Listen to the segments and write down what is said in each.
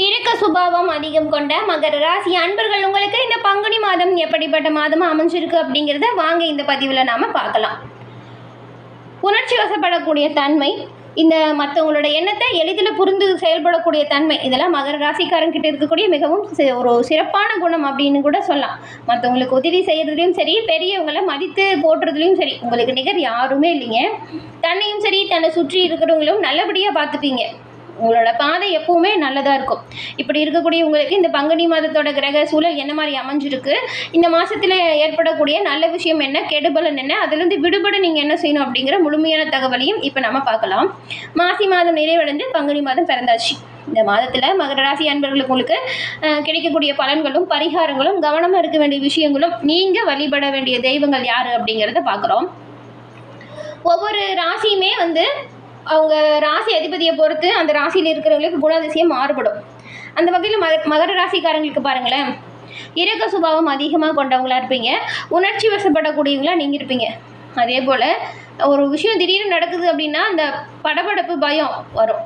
இறுக்க சுபாவம் அதிகம் கொண்ட மகர ராசி அன்பர்கள் உங்களுக்கு இந்த பங்குனி மாதம் எப்படிப்பட்ட மாதம் அமைஞ்சிருக்கு அப்படிங்கிறத வாங்க இந்த பதிவில் நாம் பார்க்கலாம். உணர்ச்சி வசப்படக்கூடிய தன்மை, இந்த மற்றவங்களோட எண்ணத்தை எளிதில் புரிந்து செயல்படக்கூடிய தன்மை, இதெல்லாம் மகர ராசிக்காரங்கிட்ட இருக்கக்கூடிய மிகவும் ஒரு சிறப்பான குணம் அப்படின்னு கூட சொல்லலாம். மற்றவங்களுக்கு உதவி செய்கிறதுலையும் சரி, பெரியவங்களை மதித்து போட்டுறதுலையும் சரி, உங்களுக்கு நிகர் யாருமே இல்லைங்க. தன்னையும் சரி தன்னை சுற்றி இருக்கிறவங்களும் நல்லபடியாக பார்த்துப்பீங்க. உங்களோட பாதை எப்பவுமே நல்லதாக இருக்கும். இப்படி இருக்கக்கூடிய உங்களுக்கு இந்த பங்குனி மாதத்தோட கிரக சூழல் என்ன மாதிரி அமைஞ்சிருக்கு, இந்த மாதத்தில் ஏற்படக்கூடிய நல்ல விஷயம் என்ன, கெடுபலன் என்ன, அதுலேருந்து விடுபட நீங்கள் என்ன செய்யணும் அப்படிங்கிற முழுமையான தகவலையும் இப்போ நம்ம பார்க்கலாம். மாசி மாதம் நிறைவடைந்து பங்குனி மாதம் பிறந்தாச்சு. இந்த மாதத்தில் மகர ராசி அன்பர்களுக்கு உங்களுக்கு கிடைக்கக்கூடிய பலன்களும் பரிகாரங்களும் கவனமாக இருக்க வேண்டிய விஷயங்களும் நீங்கள் வழிபட வேண்டிய தெய்வங்கள் யார் அப்படிங்கிறத பார்க்குறோம். ஒவ்வொரு ராசியுமே அவங்க ராசி அதிபதியை பொறுத்து அந்த ராசியில் இருக்கிறவங்களுக்கு குணாதிசயம் மாறுபடும். அந்த வகையில் மகர ராசிக்காரங்களுக்கு பாருங்களேன், இறுக்க சுபாவம் அதிகமாக கொண்டவங்களா இருப்பீங்க. உணர்ச்சி வசப்படக்கூடியவங்களா நீங்கள் இருப்பீங்க. அதே போல் ஒரு விஷயம் திடீர்னு நடக்குது அப்படின்னா அந்த படபடப்பு பயம் வரும்.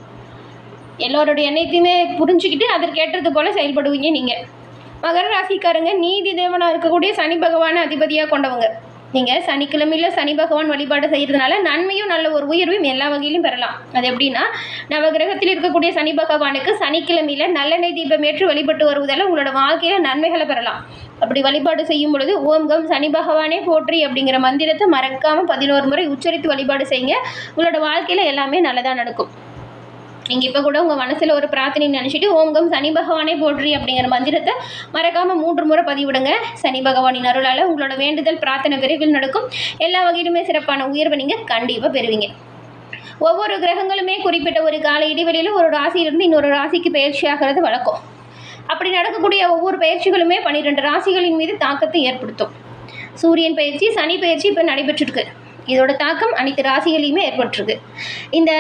எல்லோருடைய எண்ணத்தையுமே புரிஞ்சுக்கிட்டு அதற்கேற்றது போல் செயல்படுவீங்க நீங்கள். மகர ராசிக்காரங்க நீதி தேவனாக இருக்கக்கூடிய சனி பகவானை அதிபதியாக கொண்டவங்க. நீங்கள் சனிக்கிழமையில் சனி பகவான் வழிபாடு செய்கிறதுனால நன்மையும் நல்ல ஒரு உயர்வையும் எல்லா வகையிலும் பெறலாம். அது எப்படின்னா, நவகிரகத்தில் இருக்கக்கூடிய சனி பகவானுக்கு சனிக்கிழமையில் நல்லெண்ணெய் தீபம் ஏற்று வழிபட்டு வருவதால் உங்களோட வாழ்க்கையில் நன்மைகளை பெறலாம். அப்படி வழிபாடு செய்யும் பொழுது ஓம் கம் சனி பகவானே போற்றி அப்படிங்கிற மந்திரத்தை மறக்காமல் 11 முறை உச்சரித்து வழிபாடு செய்யுங்க. உங்களோட வாழ்க்கையில் எல்லாமே நல்லதாக நடக்கும். நீங்கள் இப்போ கூட உங்கள் மனசில் ஒரு பிரார்த்தனை நினச்சிட்டு ஓம் கம் சனி பகவானே போற்றி அப்படிங்கிற மந்திரத்தை மறக்காமல் 3 முறை பதிவிடுங்க. சனி பகவானின் அருளால் உங்களோட வேண்டுதல் பிரார்த்தனை விரைவில் நடக்கும். எல்லா வகையிலுமே சிறப்பான உயர்வை நீங்கள் கண்டிப்பாக பெறுவீங்க. ஒவ்வொரு கிரகங்களுமே குறிப்பிட்ட ஒரு கால இடைவெளியில் ஒரு ராசியிலிருந்து இன்னொரு ராசிக்கு பயிற்சி ஆகிறது வழக்கம். அப்படி நடக்கக்கூடிய ஒவ்வொரு பயிற்சிகளுமே 12 ராசிகளின் மீது தாக்கத்தை ஏற்படுத்தும். சூரியன் பயிற்சி, சனி பயிற்சி இப்போ நடைபெற்றிருக்கு. இதோட தாக்கம் அனைத்து ராசிகளையுமே ஏற்பட்டிருக்கு. இந்த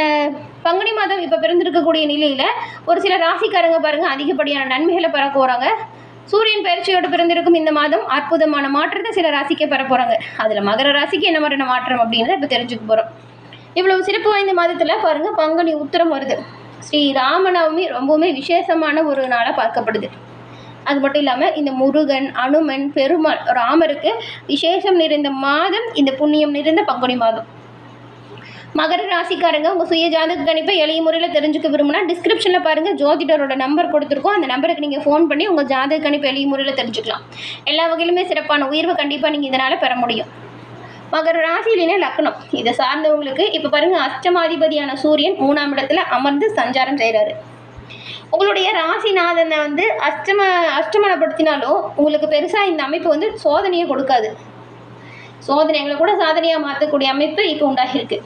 பங்குனி மாதம் இப்போ பிறந்திருக்கக்கூடிய நிலையில் ஒரு சில ராசிக்காரங்க பாருங்கள் அதிகப்படியான நன்மைகளை பெற போகிறாங்க. சூரியன் பயிற்சியோடு பிறந்திருக்கும் இந்த மாதம் அற்புதமான மாற்றத்தை சில ராசிக்கு பெற போகிறாங்க. அதில் மகர ராசிக்கு என்ன மாதிரியான மாற்றம் அப்படின்றத இப்போ தெரிஞ்சுக்க போகிறோம். இவ்வளவு சிறப்பு வாய்ந்த மாதத்தில் பாருங்கள், பங்குனி உத்திரம் வருது. ஸ்ரீ ராமநவமி ரொம்பவுமே விசேஷமான ஒரு நாளாக பார்க்கப்படுது. அது மட்டும் இல்லாமல் இந்த முருகன், அனுமன், பெருமாள், ராமருக்கு விசேஷம் நிறைந்த மாதம் இந்த புண்ணியம் நிறைந்த பங்குனி மாதம். மகர ராசிக்காரங்க உங்கள் சுய ஜாதக கணிப்பை எளிய முறையில் தெரிஞ்சுக்க விரும்புனா டிஸ்கிரிப்ஷனில் பாருங்கள், ஜோதிடரோட நம்பர் கொடுத்துருக்கோம். அந்த நம்பருக்கு நீங்கள் ஃபோன் பண்ணி உங்கள் ஜாதக கணிப்பை எளிய முறையில் தெரிஞ்சுக்கலாம். எல்லா வகையிலுமே சிறப்பான உயர்வை கண்டிப்பாக நீங்கள் இதனால் பெற முடியும். மகர ராசியிலே லக்னம் இதை சார்ந்தவங்களுக்கு இப்போ பாருங்கள், அஷ்டமாதிபதியான சூரியன் 3ஆம் இடத்துல அமர்ந்து சஞ்சாரம் செய்கிறாரு. உங்களுடைய ராசிநாதனை அஷ்டமனப்படுத்தினாலும் உங்களுக்கு பெருசாக இந்த அமைப்பு சோதனையை கொடுக்காது. சோதனைகளை கூட சாதனையாக மாற்றக்கூடிய அமைப்பு இப்போ உண்டாகிருக்கு.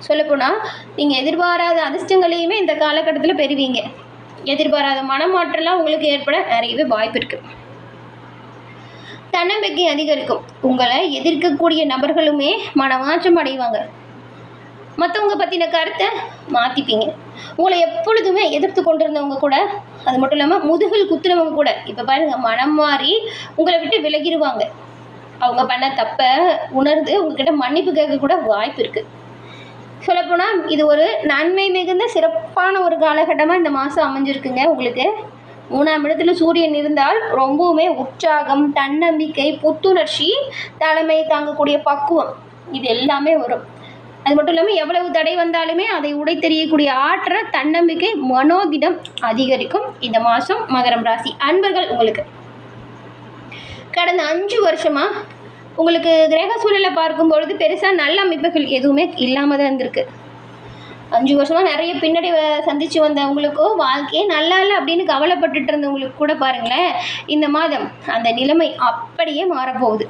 சொல்லப்போனால் நீங்கள் எதிர்பாராத அதிர்ஷ்டங்களையுமே இந்த காலகட்டத்தில் பெறுவீங்க. எதிர்பாராத மனமாற்றலாம் உங்களுக்கு ஏற்பட நிறையவே வாய்ப்பு இருக்குது. தன்னம்பிக்கை அதிகரிக்கும். உங்களை எதிர்க்கக்கூடிய நபர்களுமே மனமாற்றம் அடைவாங்க. மற்றவங்க பற்றின கருத்தை மாற்றிப்பீங்க. உங்களை எப்பொழுதுமே எதிர்த்து கொண்டிருந்தவங்க கூட, அது மட்டும் இல்லாமல் முதுகில் குத்துறவங்க கூட இப்போ பாருங்கள் மனம் மாறி உங்களை விட்டு விலகிடுவாங்க. அவங்க பண்ண தப்பை உணர்ந்து உங்ககிட்ட மன்னிப்பு கேட்க கூட வாய்ப்பு இருக்குது. சொல்லப்போனால் இது ஒரு நன்மை மிகுந்த சிறப்பான ஒரு காலகட்டமாக இந்த மாதம் அமைஞ்சிருக்குங்க. உங்களுக்கு 3ஆம் இடத்துல சூரியன் இருந்தால் ரொம்பவுமே உற்சாகம், தன்னம்பிக்கை, புத்துணர்ச்சி, தலைமை தாங்கக்கூடிய பக்குவம் இது எல்லாமே வரும். அது மட்டும் இல்லாமல் எவ்வளவு தடை வந்தாலுமே அதை உடைத்தெறியக்கூடிய ஆற்றல், தன்னம்பிக்கை, மனோதிடம் அதிகரிக்கும் இந்த மாதம். மகரம் ராசி அன்பர்கள் உங்களுக்கு கடந்த 5 வருஷமாக உங்களுக்கு கிரக சூழலை பார்க்கும் பொழுது பெருசாக நல்ல அமைப்புகள் எதுவுமே இல்லாமல் தான் இருந்திருக்கு. 5 வருஷமாக நிறைய பின்னடைவை சந்தித்து வந்தவங்களுக்கோ, வாழ்க்கையே நல்லா இல்லை அப்படின்னு கவலைப்பட்டுட்டு இருந்தவங்களுக்கு கூட பாருங்களேன், இந்த மாதம் அந்த நிலைமை அப்படியே மாறப்போகுது.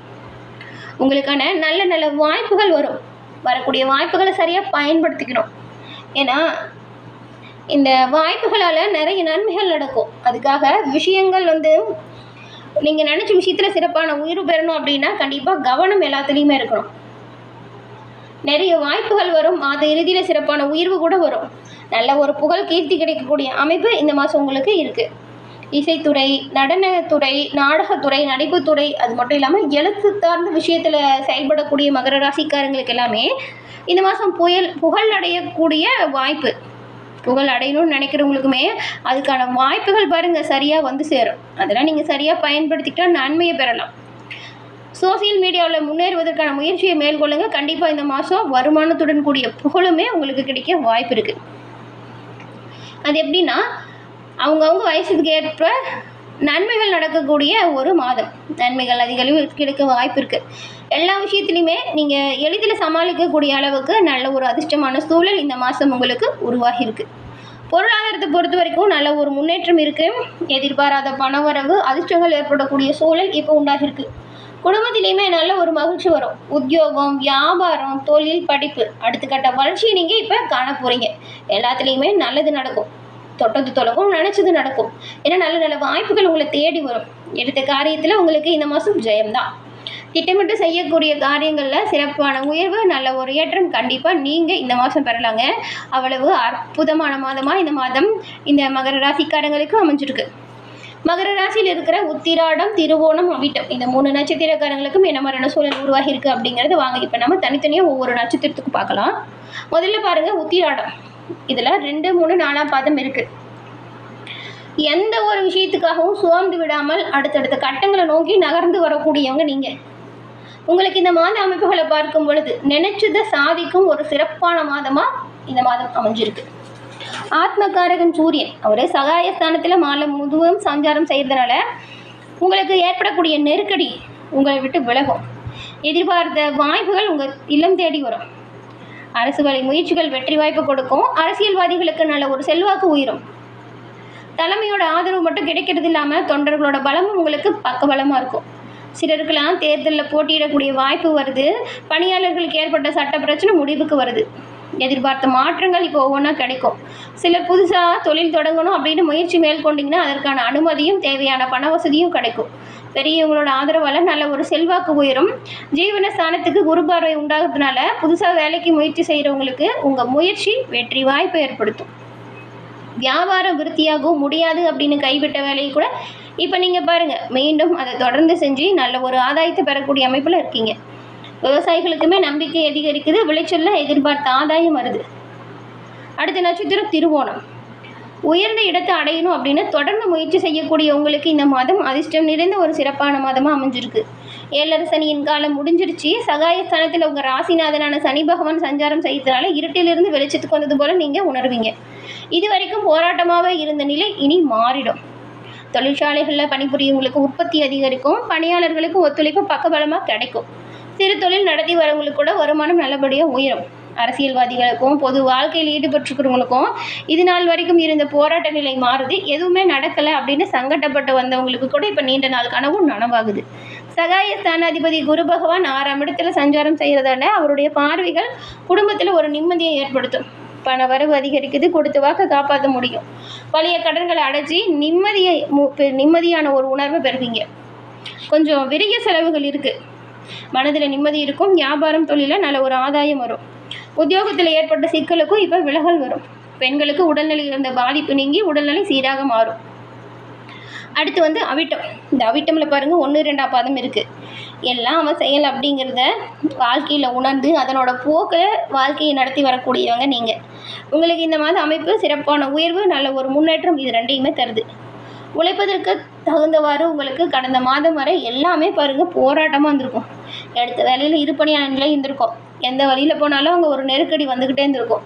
உங்களுக்கான நல்ல நல்ல வாய்ப்புகள் வரும். வரக்கூடிய வாய்ப்புகளை சரியாக பயன்படுத்திக்கணும். ஏன்னா இந்த வாய்ப்புகளால் நிறைய நன்மைகள் நடக்கும். அதுக்காக விஷயங்கள் நீங்கள் நினச்ச விஷயத்தில் சிறப்பான உயர்வு பெறணும் அப்படின்னா கண்டிப்பாக கவனம் எல்லாத்துலேயுமே இருக்கணும். நிறைய வாய்ப்புகள் வரும். மாத இறுதியில் சிறப்பான உயர்வு கூட வரும். நல்ல ஒரு புகழ் கீர்த்தி கிடைக்கக்கூடிய அமைப்பு இந்த மாதம் உங்களுக்கு இருக்குது. இசைத்துறை, நடனத்துறை, நாடகத்துறை, நடிப்புத்துறை, அது மட்டும் இல்லாமல் எழுத்து சார்ந்த விஷயத்தில் செயல்படக்கூடிய மகர ராசிக்காரங்களுக்கு எல்லாமே இந்த மாதம் புகழ் அடையக்கூடிய வாய்ப்பு. புகழ் அடையணும்னு நினைக்கிறவங்களுக்குமே அதுக்கான வாய்ப்புகள் பாருங்கள் சரியாக வந்து சேரும். அதெல்லாம் நீங்கள் சரியாக பயன்படுத்திக்கிட்டால் நன்மையை பெறலாம். சோசியல் மீடியாவில் முன்னேறுவதற்கான முயற்சியை மேற்கொள்ளுங்க. கண்டிப்பாக இந்த மாதம் வருமானத்துடன் கூடிய புகழுமே உங்களுக்கு கிடைக்க வாய்ப்பு இருக்குது. அது எப்படின்னா, அவங்கவுங்க வயசுக்கு ஏற்ப நன்மைகள் நடக்கக்கூடிய ஒரு மாதம். நன்மைகள் அதிகளவு கிடைக்க வாய்ப்பு இருக்குது. எல்லா விஷயத்துலையுமே நீங்கள் எளிதில் சமாளிக்கக்கூடிய அளவுக்கு நல்ல ஒரு அதிர்ஷ்டமான சூழல் இந்த மாதம் உங்களுக்கு உருவாகியிருக்கு. பொருளாதாரத்தை பொறுத்த வரைக்கும் நல்ல ஒரு முன்னேற்றம் இருக்குது. எதிர்பாராத பணவரவு, அதிர்ஷ்டங்கள் ஏற்படக்கூடிய சூழல் இப்போ உண்டாகிருக்கு. குடும்பத்திலையுமே நல்ல ஒரு மகிழ்ச்சி வரும். உத்தியோகம், வியாபாரம், தொழில், படிப்பு அடுத்த கட்ட வளர்ச்சியை நீங்கள் இப்போ காண போகிறீங்க. எல்லாத்துலேயுமே நல்லது நடக்கும். தொட்டது தொடங்கும், நினச்சது நடக்கும். ஏன்னா நல்ல நல்ல வாய்ப்புகள் உங்களை தேடி வரும். எடுத்த காரியத்தில் உங்களுக்கு இந்த மாதம் ஜெயம்தான். திட்டமிட்டு செய்யக்கூடிய காரியங்களில் சிறப்பான உயர்வு, நல்ல ஒரு ஏற்றம் கண்டிப்பாக நீங்கள் இந்த மாதம் பெறலாங்க. அவ்வளவு அற்புதமான மாதமாக இந்த மாதம் இந்த மகர ராசிக்காரங்களுக்கு அமைஞ்சிருக்கு. மகர ராசியில் இருக்கிற உத்திராடம், திருவோணம், அவிட்டம் இந்த 3 நட்சத்திரக்காரங்களுக்கும் என்ன மாதிரியான சூழல் உருவாகி இருக்குது அப்படிங்கிறது வாங்க இப்போ நம்ம தனித்தனியாக ஒவ்வொரு நட்சத்திரத்துக்கும் பார்க்கலாம். முதல்ல பாருங்கள் உத்திராடம். இதில் 2, 3, 4ஆம் பாதம் இருக்குது. எந்த ஒரு விஷயத்துக்காகவும் சோர்ந்து விடாமல் அடுத்தடுத்த கட்டங்களை நோக்கி நகர்ந்து வரக்கூடியவங்க நீங்கள். உங்களுக்கு இந்த மாத அமைப்புகளை பார்க்கும் பொழுது நினைச்சதை சாதிக்கும் ஒரு சிறப்பான மாதமாக இந்த மாதம் அமைஞ்சிருக்கு. ஆத்மகாரகன் சூரியன் அவரே சகாயஸ்தானத்தில் மாலை முழுவதும் சஞ்சாரம் செய்கிறதுனால உங்களுக்கு ஏற்படக்கூடிய நெருக்கடி உங்களை விட்டு விலகும். எதிர்பார்த்த வாய்ப்புகள் உங்கள் இல்லம் தேடி வரும். அரசு வேலை முயற்சிகள் வெற்றி வாய்ப்பு கொடுக்கும். அரசியல்வாதிகளுக்கு நல்ல ஒரு செல்வாக்கு உயரும். தலைமையோட ஆதரவு மட்டும் கிடைக்கிறது இல்லாமல் தொண்டர்களோட பலமும் உங்களுக்கு பக்கபலமாக இருக்கும். சிலருக்கெல்லாம் தேர்தலில் போட்டியிடக்கூடிய வாய்ப்பு வருது. பணியாளர்களுக்கு ஏற்பட்ட சட்ட பிரச்சனை முடிவுக்கு வருது. எதிர்பார்த்த மாற்றங்கள் இப்போ ஒவ்வொன்றா கிடைக்கும். சிலர் புதுசாக தொழில் தொடங்கணும் அப்படின்னு முயற்சி மேற்கொண்டிங்கன்னா அதற்கான அனுமதியும் தேவையான பண வசதியும் கிடைக்கும். பெரியவங்களோட ஆதரவால் நல்ல ஒரு செல்வாக்கு உயரும். ஜீவனஸ்தானத்துக்கு குரு பார்வை உண்டாகிறதுனால புதுசாக வேலைக்கு முயற்சி செய்கிறவங்களுக்கு உங்கள் முயற்சி வெற்றி வாய்ப்பை ஏற்படுத்தும். வியாபாரம் விருத்தியாகவும் முடியாது அப்படின்னு கைவிட்ட வேலையை கூட இப்போ நீங்கள் பாருங்கள் மீண்டும் அதை தொடர்ந்து செஞ்சு நல்ல ஒரு ஆதாயத்தை பெறக்கூடிய அமைப்பில் இருக்கீங்க. விவசாயிகளுக்குமே நம்பிக்கை அதிகரிக்குது. விளைச்சலில் எதிர்பார்த்த ஆதாயம் வருது. அடுத்த நட்சத்திரம் திருவோணம். உயர்ந்த இடத்தை அடையணும் அப்படின்னு தொடர்ந்து முயற்சி செய்யக்கூடிய உங்களுக்கு இந்த மாதம் அதிர்ஷ்டம் நிறைந்த ஒரு சிறப்பான மாதமாக அமைஞ்சிருக்கு. 7 சனியின் காலம் முடிஞ்சிருச்சு. சகாயஸ்தானத்தில் உங்கள் ராசிநாதனான சனி பகவான் சஞ்சாரம் செய்யறதுனால இருட்டிலிருந்து வெளிச்சத்துக்கு வந்தது போல் நீங்கள் உணர்வீங்க. இது வரைக்கும் போராட்டமாகவே இருந்த நிலை இனி மாறிடும். தொழிற்சாலைகளில் பணிபுரியவங்களுக்கு உற்பத்தி அதிகரிக்கும். பணியாளர்களுக்கு ஒத்துழைப்பு பக்கபலமாக கிடைக்கும். சிறு தொழில் நடத்தி வரவங்களுக்கு கூட வருமானம் நல்லபடியாக உயரும். அரசியல்வாதிகளுக்கும் பொது வாழ்க்கையில் ஈடுபட்டுருக்கிறவங்களுக்கும் இது நாள் வரைக்கும் இருந்த போராட்ட நிலை மாறுது. எதுவுமே நடக்கலை அப்படின்னு சங்கடப்பட்டு வந்தவங்களுக்கு கூட இப்போ நீண்ட நாள் கனவும் நனவாகுது. சகாய ஸ்தானாதிபதி குரு பகவான் 6ஆம் இடத்துல சஞ்சாரம் செய்கிறதால அவருடைய பார்வைகள் குடும்பத்தில் ஒரு நிம்மதியை ஏற்படுத்தும். பண வரவு அதிகரிக்குது. கொடுத்த வாக்கை காப்பாற்ற முடியும். பழைய கடன்களை அடைச்சி நிம்மதியான ஒரு உணர்வை பெறுவீங்க. கொஞ்சம் விரிய செலவுகள் இருக்குது. மனதில் நிம்மதி இருக்கும். வியாபாரம் தொழிலில் நல்ல ஒரு ஆதாயம் வரும். உத்தியோகத்தில் ஏற்பட்ட சிக்கலுக்கும் இப்போ விலகல் வரும். பெண்களுக்கு உடல்நிலையில் இருந்த பாதிப்பு நீங்கி உடல்நிலை சீராக மாறும். அடுத்து அவிட்டம். இந்த அவிட்டமில் பாருங்கள் 1, 2ஆம் பாதம் இருக்குது. எல்லாம் அவன் செயல் அப்படிங்கிறத வாழ்க்கையில் உணர்ந்து அதனோட போக்கில் வாழ்க்கையை நடத்தி வரக்கூடியவங்க நீங்கள். உங்களுக்கு இந்த மாத அமைப்பு சிறப்பான உயர்வு, நல்ல ஒரு முன்னேற்றம் இது 2யுமே தருது. உழைப்பதற்கு தகுந்தவாறு உங்களுக்கு கடந்த மாதம் வரை எல்லாமே பாருங்கள் போராட்டமாக இருந்திருக்கும். எடுத்த வேலையில் இருப்பணியான நிலை இருந்திருக்கும். எந்த வழியில் போனாலும் அங்கே ஒரு நெருக்கடி வந்துக்கிட்டே இருந்திருக்கும்.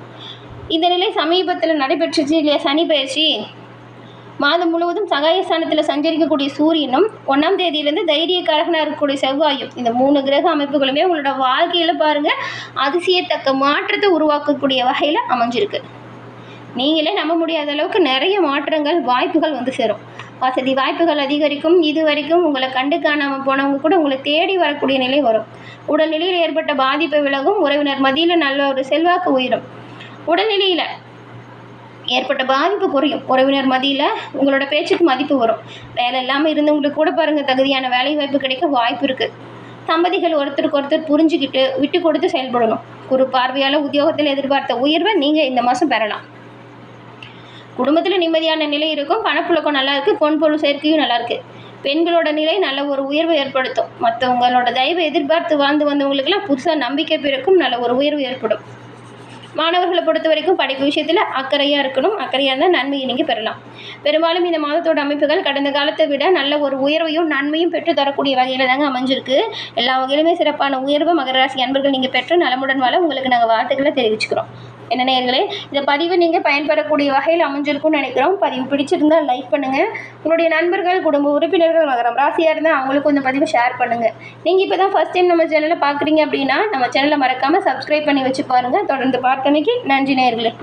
இந்த நிலை சமீபத்தில் நடைபெற்றுச்சு இல்லையா? சனி பயிற்சி மாதம் முழுவதும் சகாயஸ்தானத்தில் சஞ்சரிக்கக்கூடிய சூரியனும் 1ஆம் தேதியிலேருந்து தைரியக்காரகனாக இருக்கக்கூடிய செவ்வாயும் இந்த 3 கிரக அமைப்புகளுமே உங்களோட வாழ்க்கையில் பாருங்கள் அதிசயத்தக்க மாற்றத்தை உருவாக்கக்கூடிய வகையில் அமைஞ்சிருக்கு. நீங்களே நம்ப முடியாத அளவுக்கு நிறைய மாற்றங்கள் வாய்ப்புகள் வந்து சேரும். வசதி வாய்ப்புகள் அதிகரிக்கும். இது வரைக்கும் உங்களை கண்டு காணாமல் போனவங்க கூட உங்களை தேடி வரக்கூடிய நிலை வரும். உடல்நிலையில் ஏற்பட்ட பாதிப்பை விலகும். உறவினர் மத்தியில் நல்ல ஒரு செல்வாக்கு உயரும். உடல்நிலையில் ஏற்பட்ட பாதிப்பு குறையும். உறவினர் மத்தியில் உங்களோட பேச்சுக்கு மதிப்பு வரும். வேலை இல்லாமல் இருந்தவங்களுக்கு கூட பாருங்கள் தகுதியான வேலை வாய்ப்பு கிடைக்க வாய்ப்பு இருக்குது. தம்பதிகள் ஒருத்தருக்கு ஒருத்தர் புரிஞ்சுக்கிட்டு விட்டு கொடுத்து செயல்படணும். குரு பார்வையால் உத்தியோகத்தில் எதிர்பார்த்த உயர்வை நீங்கள் இந்த மாதம் பெறலாம். குடும்பத்தில் நிம்மதியான நிலை இருக்கும். பணப்புழக்கம் நல்லா இருக்குது. பொன்பொருள் சேர்க்கையும் நல்லா இருக்குது. பெண்களோட நிலை நல்ல ஒரு உயர்வு ஏற்படுத்தும். மற்றவங்களோட தயவை எதிர்பார்த்து வாழ்ந்து வந்தவங்களுக்கெல்லாம் புதுசாக நம்பிக்கை பிறக்கும். நல்ல ஒரு உயர்வு ஏற்படும். மாணவர்களை பொறுத்த வரைக்கும் படிப்பு விஷயத்தில் அக்கறையாக இருக்கணும். அக்கறையாக இருந்தால் நன்மையை நீங்கள் பெறலாம். பெரும்பாலும் இந்த மாதத்தோட அமைப்புகள் கடந்த காலத்தை விட நல்ல ஒரு உயர்வையும் நன்மையும் பெற்று தரக்கூடிய வகையில் தாங்க அமைஞ்சிருக்கு. எல்லா வகையிலுமே சிறப்பான உயர்வு மகர ராசி அன்பர்கள் நீங்கள் பெற்று நலமுடன் வாழ உங்களுக்கு நாங்கள் வாழ்த்துக்களை தெரிவிச்சுக்கிறோம். என்ன நேயர்களே, இந்த பதிவு நீங்கள் பயன்படக்கூடிய வகையில் அமைஞ்சிருக்கும்னு நினைக்கிறோம். பதிவு பிடிச்சிருந்தால் லைக் பண்ணுங்கள். உங்களுடைய நண்பர்கள், குடும்ப உறுப்பினர்கள் மகரம் ராசியாக இருந்தால் அவங்களுக்கும் இந்த பதிவை ஷேர் பண்ணுங்கள். நீங்கள் இப்போ தான் ஃபஸ்ட் டைம் நம்ம சேனலை பார்க்குறீங்க அப்படின்னா நம்ம சேனலை மறக்காமல் சப்ஸ்கிரைப் பண்ணி வச்சு பாருங்கள். தொடர்ந்து பார்த்தமைக்கு நன்றி நேயர்களே.